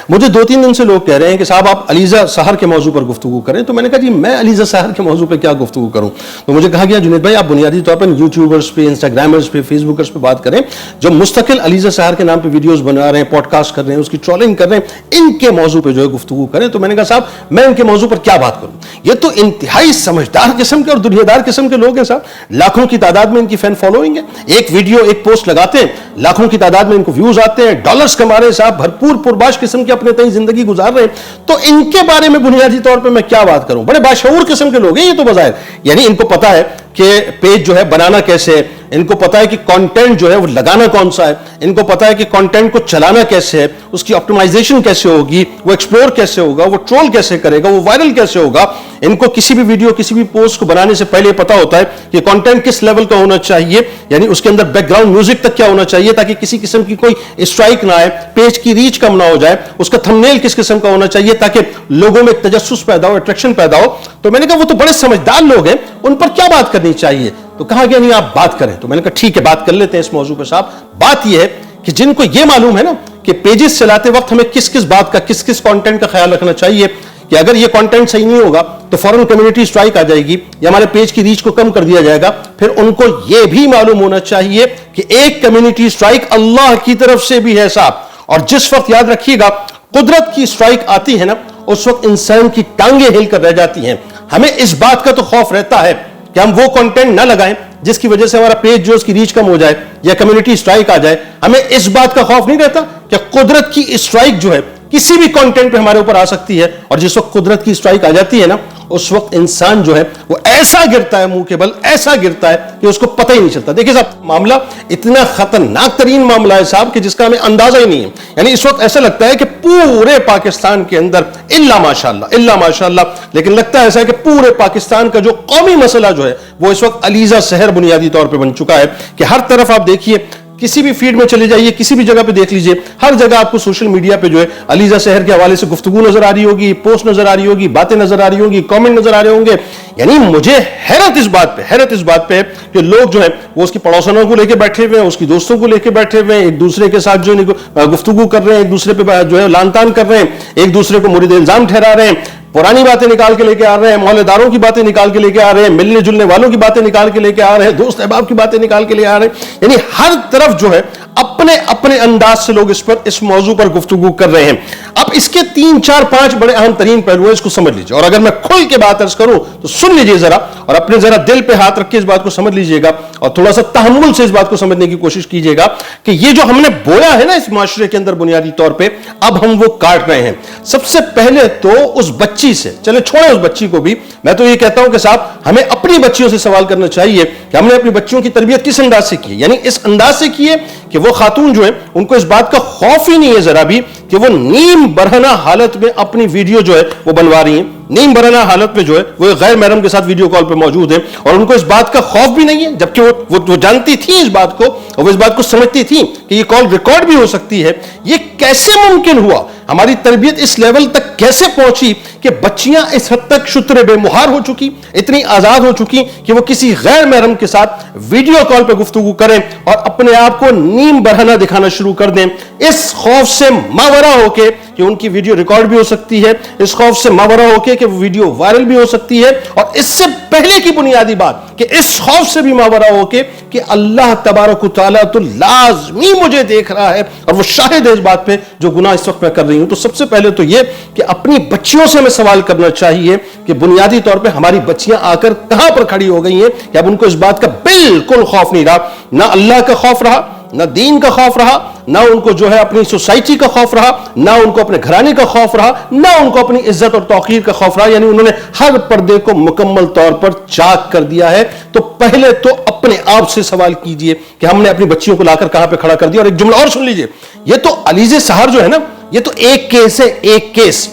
مجھے 2-3 دن سے لوگ کہہ رہے ہیں کہ صاحب آپ علیزہ سحر کے موضوع پر گفتگو کریں, تو میں نے کہا جی میں علیزہ سحر کے موضوع پہ کیا گفتگو کروں. تو مجھے کہا گیا جنید بھائی آپ بنیادی طور پر یوٹیوبرز پہ, انسٹاگرامرز پہ, فیس بکرز پہ بات کریں جو مستقل علیزہ سحر کے نام پہ ویڈیوز بنا رہے ہیں, پوڈ کاسٹ کر رہے ہیں, اس کی ٹرولنگ کر رہے ہیں, ان کے موضوع پہ جو ہے گفتگو کریں. تو میں نے کہا صاحب میں ان کے موضوع پر کیا بات کروں, یہ تو انتہائی سمجھدار قسم کے اور دنیا دار قسم کے لوگ ہیں صاحب, لاکھوں کی تعداد میں ان کی فین فالوئنگ ہے, ایک ویڈیو ایک پوسٹ لگاتے ہیں, لاکھوں کی تعداد میں ان کو ویوز آتے ہیں, ڈالرز کما رہے ہیں صاحب, بھرپور پرباش قسم کی اپنے تئیں زندگی گزار رہے ہیں. تو ان کے بارے میں بنیادی طور پہ میں کیا بات کروں, بڑے باشعور قسم کے لوگ ہیں یہ تو بظاہر, یعنی ان کو پتا ہے کہ پیج جو ہے بنانا کیسے ہے, ان کو پتا ہے کہ کانٹینٹ جو ہے وہ لگانا کون سا ہے, ان کو پتا ہے کہ کانٹینٹ کو چلانا کیسے ہے, اس کی آپٹیمائزیشن کیسے ہوگی, وہ ایکسپلور کیسے ہوگا, وہ ٹرول کیسے کرے گا, وہ وائرل کیسے ہوگا. ان کو کسی بھی ویڈیو کسی بھی پوسٹ کو بنانے سے پہلے پتا ہوتا ہے کہ کانٹینٹ کس لیول کا ہونا چاہیے, یعنی اس کے اندر بیک گراؤنڈ میوزک تک کیا ہونا چاہیے تاکہ کسی قسم کی کوئی اسٹرائک نہ آئے, پیج کی ریچ کم نہ ہو جائے, اس کا تھمبنیل کس قسم کا ہونا چاہیے تاکہ لوگوں میں ایک تجسس پیدا ہو, اٹریکشن پیدا ہو. تو میں نے کہا وہ تو بڑے سمجھدار لوگ ہیں, ان پر کیا بات کرنی چاہیے. تو کہا گیا نہیں آپ بات کریں. تو میں نے کہا ٹھیک ہے بات کر لیتے ہیں اس موضوع پہ صاحب. بات یہ ہے کہ جن کو یہ معلوم ہے نا کہ پیجز چلاتے وقت ہمیں کس کس بات کا, کس کس کانٹینٹ کا خیال رکھنا چاہیے, کہ اگر یہ کانٹینٹ صحیح نہیں ہوگا تو فوراً کمیونٹی اسٹرائک آ جائے گی یا ہمارے پیج کی ریچ کو کم کر دیا جائے گا. پھر ان کو یہ بھی معلوم ہونا چاہیے کہ ایک کمیونٹی اسٹرائک اللہ کی طرف سے بھی ہے صاحب, اور جس وقت یاد رکھیے گا قدرت کی اسٹرائک آتی ہے نا اس وقت انسان کی ٹانگیں ہل کر رہ جاتی ہیں. ہمیں اس بات کا تو خوف رہتا ہے کہ ہم وہ کنٹینٹ نہ لگائیں جس کی وجہ سے ہمارا پیج جو اس کی ریچ کم ہو جائے یا کمیونٹی اسٹرائک آ جائے. ہمیں اس بات کا خوف نہیں رہتا کہ قدرت کی اسٹرائک جو ہے کسی بھی کنٹینٹ پہ ہمارے اوپر آ سکتی ہے, اور جس وقت قدرت کی اسٹرائک آ جاتی ہے نا اس وقت انسان جو ہے وہ ایسا گرتا ہے منہ کے بل, ایسا گرتا ہے کہ اس کو پتہ ہی نہیں چلتا. دیکھیں صاحب معاملہ اتنا خطرناک ترین معاملہ ہے صاحب کہ جس کا ہمیں اندازہ ہی نہیں ہے. یعنی اس وقت ایسا لگتا ہے کہ پورے پاکستان کے اندر الا ماشاءاللہ لیکن لگتا ہے ایسا ہے کہ پورے پاکستان کا جو قومی مسئلہ جو ہے وہ اس وقت علیزہ سحر بنیادی طور پہ بن چکا ہے. کہ ہر طرف آپ دیکھیے, کسی بھی فیڈ میں چلے جائیے, کسی بھی جگہ پہ دیکھ لیجئے, ہر جگہ آپ کو سوشل میڈیا پہ جو ہے علیزہ سحر کے حوالے سے گفتگو نظر آ رہی ہوگی, پوسٹ نظر آ رہی ہوگی, باتیں نظر آ رہی ہوں گی, کامنٹ نظر آ رہے ہوں گے. یعنی مجھے حیرت اس بات پہ کہ لوگ جو ہے وہ اس کی پڑوسنوں کو لے کے بیٹھے ہوئے ہیں, اس کی دوستوں کو لے کے بیٹھے ہوئے ہیں, ایک دوسرے کے ساتھ جو گفتگو کر رہے ہیں, ایک دوسرے پہ جو ہے لان تان کر رہے ہیں, ایک دوسرے کو مرید الزام ٹھہرا رہے ہیں, پرانی باتیں نکال کے لے کے آ رہے ہیں, محلے داروں کی باتیں نکال کے لے کے آ رہے ہیں, ملنے جلنے والوں کی باتیں نکال کے لے کے آ رہے ہیں, دوست احباب کی باتیں نکال کے لے آ رہے ہیں. یعنی ہر طرف جو ہے اپنے انداز سے لوگ اس موضوع پر گفتگو کر رہے ہیں. اب اس کے 3-4-5 بڑے اہم ترین پہلو ہیں, اس کو سمجھ لیجیے. اور اگر میں کھل کے بات عرض کروں تو سن لیجیے ذرا, اور اپنے ذرا دل پہ ہاتھ رکھ کے اس بات کو سمجھ لیجیے گا, اور تھوڑا سا تحمل سے اس بات کو سمجھنے کی کوشش کیجیے گا کہ یہ جو ہم نے بویا ہے نا اس معاشرے کے اندر بنیادی طور پہ, اب ہم وہ کاٹ رہے ہیں. سب سے پہلے تو اس بچی سے, چلے چھوڑیں اس بچی کو بھی, میں تو یہ کہتا ہوں کہ صاحب ہمیں اپنی بچیوں سے سوال کرنا چاہیے کہ ہم نے اپنی بچیوں کی تربیت کس انداز سے کی ہے. یعنی اس انداز سے کی ہے کہ وہ خاتون جو ہے ان کو اس بات کا خوف ہی نہیں ہے ذرا بھی کہ وہ نیم برہنہ حالت میں اپنی ویڈیو جو ہے وہ بنوا رہی ہیں, نیم برہنہ حالت میں جو ہے وہ غیر محرم کے ساتھ ویڈیو کال پہ موجود ہیں, اور ان کو اس بات کا خوف بھی نہیں ہے, جبکہ وہ جانتی تھی اس بات کو, اور وہ اس بات کو سمجھتی تھی کہ یہ کال ریکارڈ بھی ہو سکتی ہے. یہ کیسے ممکن ہوا, ہماری تربیت اس لیول تک کیسے پہنچی کہ بچیاں اس حد تک شتر بے مہار ہو چکی, اتنی آزاد ہو چکی کہ وہ کسی غیر محرم کے ساتھ ویڈیو کال پہ گفتگو کریں اور اپنے آپ کو نیم برہنہ دکھانا شروع کر دیں, اس خوف سے ماورا ہو کے کہ ان کی ویڈیو ریکارڈ بھی ہو سکتی ہے, اس خوف سے ماورا ہو کے کہ وہ ویڈیو وائرل بھی ہو سکتی ہے, اور اس سے پہلے کی بنیادی بات کہ اس خوف سے بھی ماورا ہو کے کہ اللہ تبارک و تعالیٰ تو لازمی مجھے دیکھ رہا ہے اور وہ شاہد ہے اس بات پہ جو گناہ اس وقت میں کر رہی ہوں. تو سب سے پہلے تو یہ کہ اپنی بچیوں سے ہمیں سوال کرنا چاہیے کہ بنیادی طور پہ ہماری بچیاں آ کر کہاں پر کھڑی ہو گئی ہیں کہ اب ان کو اس بات کا بالکل خوف نہیں رہا, نہ اللہ کا خوف رہا, نہ دین کا خوف رہا, نہ ان کو جو ہے اپنی سوسائٹی کا خوف رہا, نہ ان کو اپنے گھرانے کا خوف رہا, نہ ان کو اپنی عزت اور توقیر کا خوف رہا. یعنی انہوں نے ہر پردے کو مکمل طور پر چاک کر دیا ہے. تو پہلے تو اپنے آپ سے سوال کیجئے کہ ہم نے اپنی بچیوں کو لا کر کہاں پہ کھڑا کر دیا. اور ایک جملہ اور سن لیجئے, یہ تو علیزہ سحر جو ہے نا, یہ تو ایک کیس ہے, ایک کیس.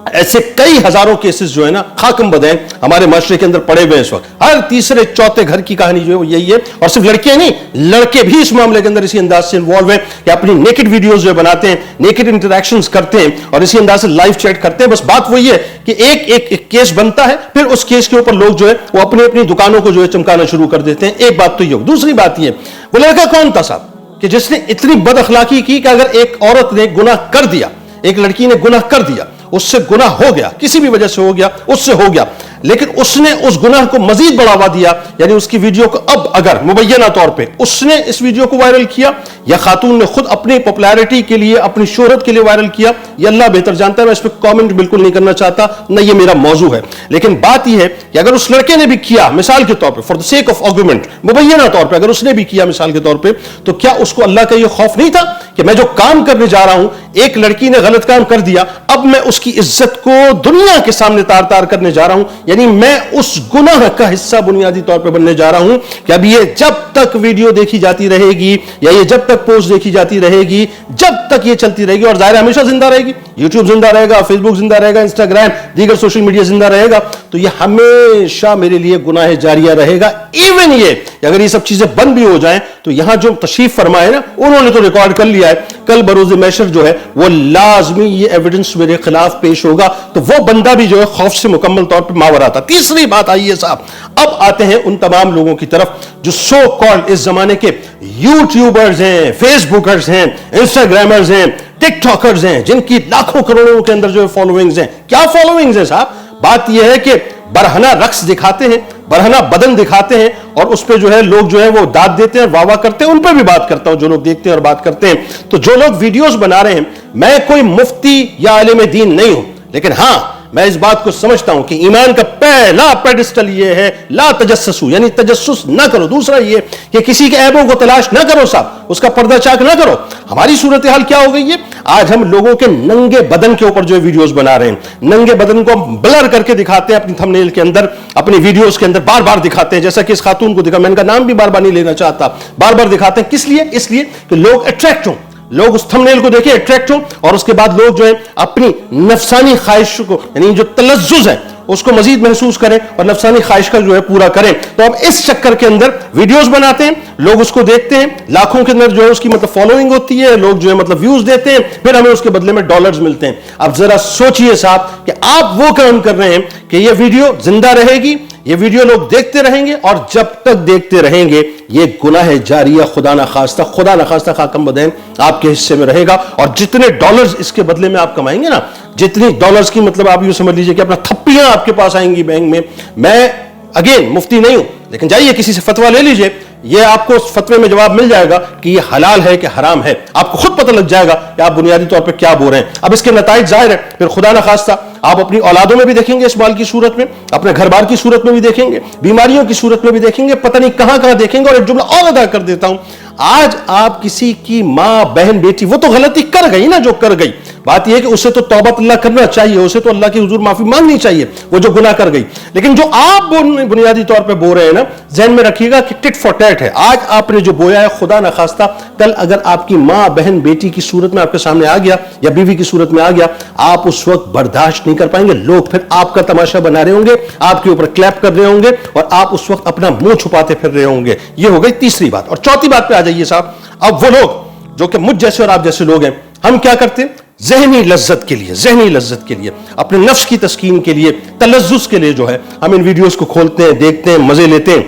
ایسے کئی ہزاروں کیسز جو ہے نا خاکم بدیں ہمارے معاشرے کے اندر پڑے ہوئے اس وقت. ہر تیسرے چوتھے گھر کی کہانی جو ہے وہ یہی ہے. اور صرف لڑکیاں نہیں, لڑکے بھی اس معاملے کے اندر اسی انداز سے انوالو ہیں کہ اپنی نیکڈ ویڈیوز جو بناتے ہیں, نیکڈ انٹریکشنز کرتے ہیں اور اسی انداز سے لائیو چیٹ کرتے ہیں. بس بات وہی ہے کہ ایک کیس بنتا ہے, پھر اس کیس کے اوپر لوگ جو ہے وہ اپنی دکانوں کو جو ہے چمکانا شروع کر دیتے ہیں. ایک بات تو یہ. دوسری بات یہ, وہ لڑکا کون تھا صاحب کہ جس نے اتنی بد اخلاقی کی کہ اگر ایک عورت نے گناہ کر دیا ایک لڑکی نے گناہ کر دیا, اس سے گناہ ہو گیا, کسی بھی وجہ سے ہو گیا, اس سے ہو گیا, لیکن اس نے اس گناہ کو مزید بڑھاوا دیا, یعنی اس کی ویڈیو کو اب اگر مبینہ طور پہ اس نے اس ویڈیو کو وائرل کیا یا خاتون نے خود اپنی پاپولیرٹی کے لیے, اپنی شہرت کے لیے وائرل کیا, یہ اللہ بہتر جانتا ہے, میں اس پہ کامنٹ بالکل نہیں کرنا چاہتا, نہ یہ میرا موضوع ہے. لیکن بات یہ ہے کہ اگر اس لڑکے نے بھی کیا مثال کے طور پہ, for the sake of argument, مبینہ طور پہ اگر اس نے بھی کیا مثال کے طور پہ, تو کیا اس کو اللہ کا یہ خوف نہیں تھا کہ میں جو کام کرنے جا رہا ہوں, ایک لڑکی نے غلط کام کر دیا, اب میں اس کی عزت کو دنیا کے سامنے تار تار کرنے جا رہا ہوں, یعنی میں اس گناہ کا حصہ بنیادی طور پہ بننے جا رہا ہوں کہ اب یہ جب تک ویڈیو دیکھی جاتی رہے گی یا یہ جب تک پوسٹ دیکھی جاتی رہے گی, جب تک یہ چلتی رہے گی, اور ظاہر ہمیشہ زندہ رہے گی, یوٹیوب زندہ رہے گا, فیس بک زندہ رہے گا, انسٹاگرام, دیگر سوشل میڈیا زندہ رہے گا, تو یہ ہمیشہ میرے لیے گناہ جاریہ رہے گا. ایون یہ اگر یہ سب چیزیں بند بھی ہو جائیں تو یہاں جو تشریف فرمائے نا, انہوں نے تو ریکارڈ کر لیا ہے, کل بروز محشر جو ہے وہ لازمی یہ ایویڈنس میرے خلاف پیش ہوگا, تو وہ بندہ بھی جو ہے خوف سے مکمل طور پہ ماورا تھا. تیسری بات آئی ہے صاحب, اب آتے ہیں ان تمام لوگوں کی طرف جو سو کالڈ اس زمانے کے یوٹیوبرز ہیں, فیس بکرز ہیں, انسٹاگرامرز ہیں, ٹک ٹاکرز ہیں, جن کی لاکھوں کروڑوں کے اندر جو ہے فالوئنگز ہیں. کیا فالوئنگز ہیں صاحب؟ بات یہ ہے کہ برہنہ رقص دکھاتے ہیں, برہنہ بدن دکھاتے ہیں, اور اس پہ جو ہے لوگ جو ہے وہ داد دیتے ہیں, واہ واہ کرتے ہیں. ان پہ بھی بات کرتا ہوں جو لوگ دیکھتے ہیں اور بات کرتے ہیں. تو جو لوگ ویڈیوز بنا رہے ہیں, میں کوئی مفتی یا عالم دین نہیں ہوں, لیکن ہاں میں اس بات کو سمجھتا ہوں کہ ایمان کا پہلا پیڈسٹل یہ ہے لا تجسسو, یعنی تجسس نہ کرو. دوسرا یہ کہ کسی کے عیبوں کو تلاش نہ کرو صاحب, اس کا پردہ چاک نہ کرو. ہماری صورتحال کیا ہو گئی ہے, آج ہم لوگوں کے ننگے بدن کے اوپر جو ویڈیوز بنا رہے ہیں, ننگے بدن کو بلر کر کے دکھاتے ہیں اپنی تھمبنیل کے اندر, اپنی ویڈیوز کے اندر بار بار دکھاتے ہیں, جیسا کہ اس خاتون کو دکھا, میں ان کا نام بھی بار بار نہیں لینا چاہتا, بار بار دکھاتے ہیں. کس لیے؟ اس لیے کہ لوگ اٹریکٹ ہوں, لوگ اس تھمبنیل کو دیکھیں اٹریکٹ ہوں, اور اس کے بعد لوگ جو ہے اپنی نفسانی خواہش کو, یعنی جو تلذذ ہے اس کو مزید محسوس کریں اور نفسانی خواہش کا جو ہے پورا کریں. تو اب اس چکر کے اندر ویڈیوز بناتے ہیں, لوگ اس کو دیکھتے ہیں, لاکھوں کے اندر جو ہے اس کی مطلب فالوئنگ ہوتی ہے, لوگ جو ہے مطلب ویوز دیتے ہیں, پھر ہمیں اس کے بدلے میں ڈالرز ملتے ہیں. اب ذرا سوچئے صاحب کہ آپ وہ کام کر رہے ہیں کہ یہ ویڈیو زندہ رہے گی, یہ ویڈیو لوگ دیکھتے رہیں گے, اور جب تک دیکھتے رہیں گے یہ گناہ جاریہ خدا نخواستہ خاکم بدین آپ کے حصے میں رہے گا. اور جتنے ڈالرز اس کے بدلے میں آپ کمائیں گے نا, جتنی ڈالرز کی مطلب آپ یہ سمجھ لیجئے کہ اپنا تھپیاں آپ کے پاس آئیں گی بینک میں. میں اگین مفتی نہیں ہوں, لیکن جائیے کسی سے فتویٰ لے لیجئے, یہ آپ کو اس فتوے میں جواب مل جائے گا کہ یہ حلال ہے کہ حرام ہے. آپ کو خود پتہ لگ جائے گا کہ آپ بنیادی طور پہ کیا بول رہے ہیں. اب اس کے نتائج ظاہر ہے, پھر خدا نخواستہ آپ اپنی اولادوں میں بھی دیکھیں گے اس بال کی صورت میں, اپنے گھر بار کی صورت میں بھی دیکھیں گے, بیماریوں کی صورت میں بھی دیکھیں گے, پتہ نہیں کہاں کہاں دیکھیں گے. اور ایک جملہ اور ادا کر دیتا ہوں, آج آپ کسی کی ماں بہن بیٹی, وہ تو غلطی کر گئی نا جو کر گئی, بات یہ ہے کہ اسے تو توبہ اللہ کرنا چاہیے, اسے تو اللہ کی حضور معافی مانگنی چاہیے وہ جو گناہ کر گئی. لیکن جو آپ بنیادی طور پہ بول رہے ہیں نا, ذہن میں رکھیے گا کہ ٹٹ فار ٹیٹ ہے. آج آپ نے جو بویا ہے خدا نخواستہ کل اگر آپ کی ماں بہن بیٹی کی صورت میں آپ کے سامنے آ گیا یا بیوی کی صورت میں آ گیا, آپ اس وقت برداشت نہیں کر پائیں گے. لوگ پھر آپ کا تماشا بنا رہے ہوں گے, آپ کے اوپر کلیپ کر رہے ہوں گے, اور آپ اس وقت اپنا منہ چھپاتے پھر رہے ہوں گے. یہ ہو گئی تیسری بات. اور چوتھی بات پہ آ جائیے صاحب. اب وہ لوگ جو کہ مجھ جیسے اور آپ جیسے لوگ ہیں, ہم کیا کرتے ہیں, ذہنی لذت کے لیے, اپنے نفس کی تسکین کے لیے, تلذذ کے لیے جو ہے ہم ان ویڈیوز کو کھولتے ہیں, دیکھتے ہیں, مزے لیتے ہیں,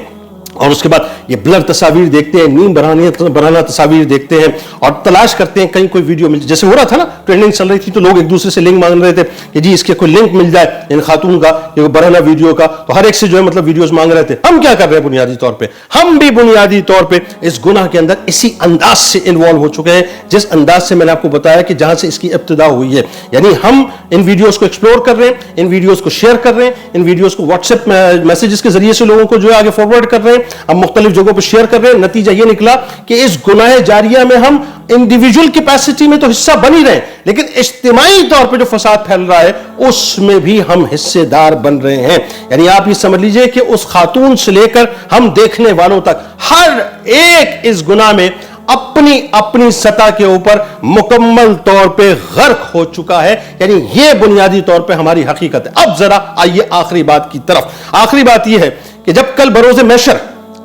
اور اس کے بعد یہ بلر تصاویر دیکھتے ہیں, نیم برہنہ تصاویر دیکھتے ہیں, اور تلاش کرتے ہیں کہیں کوئی ویڈیو مل. جیسے ہو رہا تھا نا, ٹرینڈنگ چل رہی تھی, تو لوگ ایک دوسرے سے لنک مانگ رہے تھے کہ جی اس کے کوئی لنک مل جائے ان خاتون کا کہ وہ برہنہ ویڈیو کا, تو ہر ایک سے جو ہے مطلب ویڈیوز مانگ رہے تھے. ہم کیا کر رہے ہیں بنیادی طور پہ, ہم بھی بنیادی طور پہ اس گناہ کے اندر اسی انداز سے انوالو ہو چکے ہیں جس انداز سے میں نے آپ کو بتایا کہ جہاں سے اس کی ابتدا ہوئی ہے. یعنی ہم ان ویڈیوز کو ایکسپلور کر رہے ہیں, ان ویڈیوز کو شیئر کر رہے ہیں, ان ویڈیوز کو واٹس ایپ میسیجز کے ذریعے سے لوگوں کو جو ہے آگے فارورڈ کر رہے ہیں, ہم مختلف جگہوں پہ شیئر کر رہے ہیں. نتیجہ یہ نکلا کہ اس گناہ جاریہ میں ہم انڈیویجول کیپیسٹی میں تو حصہ بن ہی رہے ہیں, لیکن اجتماعی طور پہ جو فساد پھیل رہا ہے اس میں بھی ہم حصے دار بن رہے ہیں. یعنی آپ یہ سمجھ لیجئے کہ اس خاتون سے لے کر ہم دیکھنے والوں تک ہر ایک اس گناہ میں اپنی سطح کے اوپر مکمل طور پہ غرق ہو چکا ہے. یعنی یہ بنیادی طور پہ ہماری حقیقت ہے. اب ذرا آئیے آخری بات کی طرف. آخری بات یہ ہے کہ جب کل بروز محشر,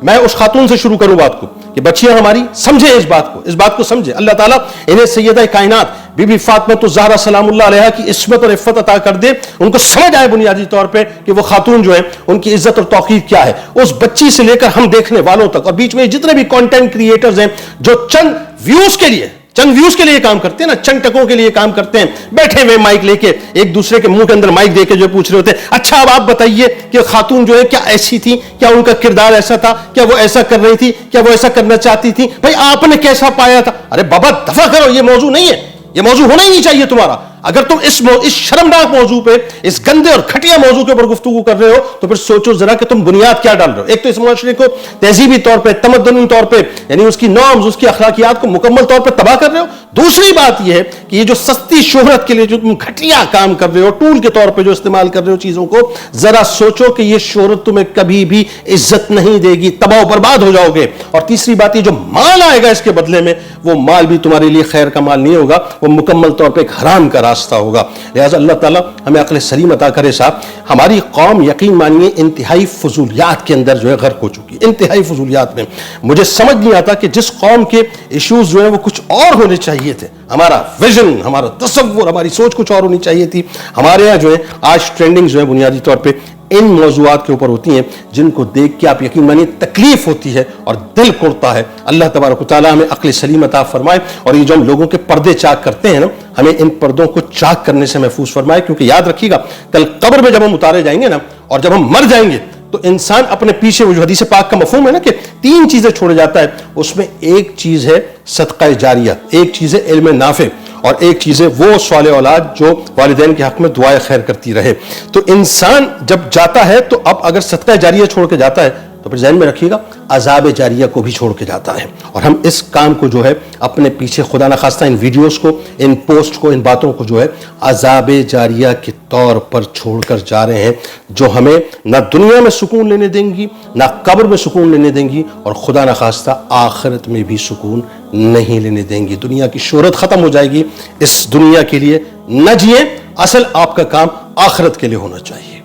میں اس خاتون سے شروع کروں بات کو کہ بچیاں ہماری سمجھے اس بات کو سمجھے. اللہ تعالیٰ انہیں سیدہ کائنات بی بی فاطمہ الزہرا سلام اللہ علیہا کی عصمت اور عفت عطا کر دے, ان کو سمجھ آئے بنیادی طور پہ کہ وہ خاتون جو ہے ان کی عزت اور توقیر کیا ہے, اس بچی سے لے کر ہم دیکھنے والوں تک, اور بیچ میں جتنے بھی کانٹینٹ کریٹرز ہیں جو چند ویوز کے لیے چند ویوز کے لیے کام کرتے ہیں نا, چند ٹکوں کے لیے کام کرتے ہیں, بیٹھے ہوئے مائک لے کے ایک دوسرے کے منہ کے اندر مائک دے کے جو پوچھ رہے ہوتے ہیں, اچھا اب آپ بتائیے کہ خاتون جو ہے کیا ایسی تھی, کیا ان کا کردار ایسا تھا, کیا وہ ایسا کر رہی تھی, کیا وہ ایسا کرنا چاہتی تھی, بھائی آپ نے کیسا پایا تھا. ارے بابا دفع کرو, یہ موضوع نہیں ہے, یہ موضوع ہونا ہی نہیں چاہیے تمہارا. اگر تم اس شرمناک موضوع پہ, اس گندے اور گھٹیا موضوع کے اوپر گفتگو کر رہے ہو تو پھر سوچو ذرا کہ تم بنیاد کیا ڈال رہے ہو. ایک تو اس معاشرے کو تہذیبی طور پہ, تمدنی طور پہ, یعنی اس کی نارمز, اس کی اخلاقیات کو مکمل طور پہ تباہ کر رہے ہو. دوسری بات یہ ہے کہ یہ جو سستی شہرت کے لیے جو تم گھٹیا کام کر رہے ہو, ٹول کے طور پہ جو استعمال کر رہے ہو چیزوں کو, ذرا سوچو کہ یہ شہرت تمہیں کبھی بھی عزت نہیں دے گی, تباہ و برباد ہو جاؤ گے. اور تیسری بات یہ, جو مال آئے گا اس کے بدلے میں, وہ مال بھی تمہارے لیے خیر کا مال نہیں ہوگا, وہ مکمل طور پہ ایک حرام کا راستہ ہوگا. لہٰذا اللہ تعالیٰ ہمیں عقل سلیم عطا کرے. صاحب ہماری قوم یقین مانیے انتہائی فضولیات کے اندر جو ہے غرق ہو چکی ہے, انتہائی فضولیات میں. مجھے سمجھ نہیں آتا کہ جس قوم کے ایشوز جو ہیں وہ کچھ اور ہونے چاہیے تھے, ہمارا ویژن, ہمارا تصور, ہماری سوچ کچھ اور ہونی چاہیے تھی. ہمارے یہاں جو ہے آج ٹرینڈنگ جو ہے بنیادی طور پہ ان موضوعات کے اوپر ہوتی ہیں جن کو دیکھ کے آپ یقین مانیے تکلیف ہوتی ہے اور دل کوڑتا ہے. اللہ تبارک و تعالیٰ ہمیں عقل سلیم عطا فرمائے, اور یہ جو ہم لوگوں کے پردے چاک کرتے ہیں نا, ہمیں ان پردوں کو چاک کرنے سے محفوظ فرمائے. کیونکہ یاد رکھیے گا, کل قبر میں جب ہم اتارے جائیں گے نا, اور جب ہم مر جائیں گے, تو انسان اپنے پیچھے, وہ جو حدیث پاک کا مفہوم ہے نا کہ 3 چیزیں چھوڑ جاتا ہے, اس میں ایک چیز ہے صدقہ جاریہ, ایک چیز ہے علم نافع, اور ایک چیز ہے وہ صالح اولاد جو والدین کے حق میں دعائے خیر کرتی رہے. تو انسان جب جاتا ہے تو اب اگر صدقہ جاریہ چھوڑ کے جاتا ہے تو پھر ذہن میں رکھیے گا عذاب جاریہ کو بھی چھوڑ کے جاتا ہے. اور ہم اس کام کو جو ہے اپنے پیچھے خدا نخواستہ ان ویڈیوز کو, ان پوسٹ کو, ان باتوں کو جو ہے عذاب جاریہ کے طور پر چھوڑ کر جا رہے ہیں, جو ہمیں نہ دنیا میں سکون لینے دیں گی, نہ قبر میں سکون لینے دیں گی, اور خدا نخواستہ آخرت میں بھی سکون نہیں لینے دیں گی. دنیا کی شہرت ختم ہو جائے گی. اس دنیا کے لیے نہ جئیں, اصل آپ کا کام آخرت کے لیے ہونا چاہیے.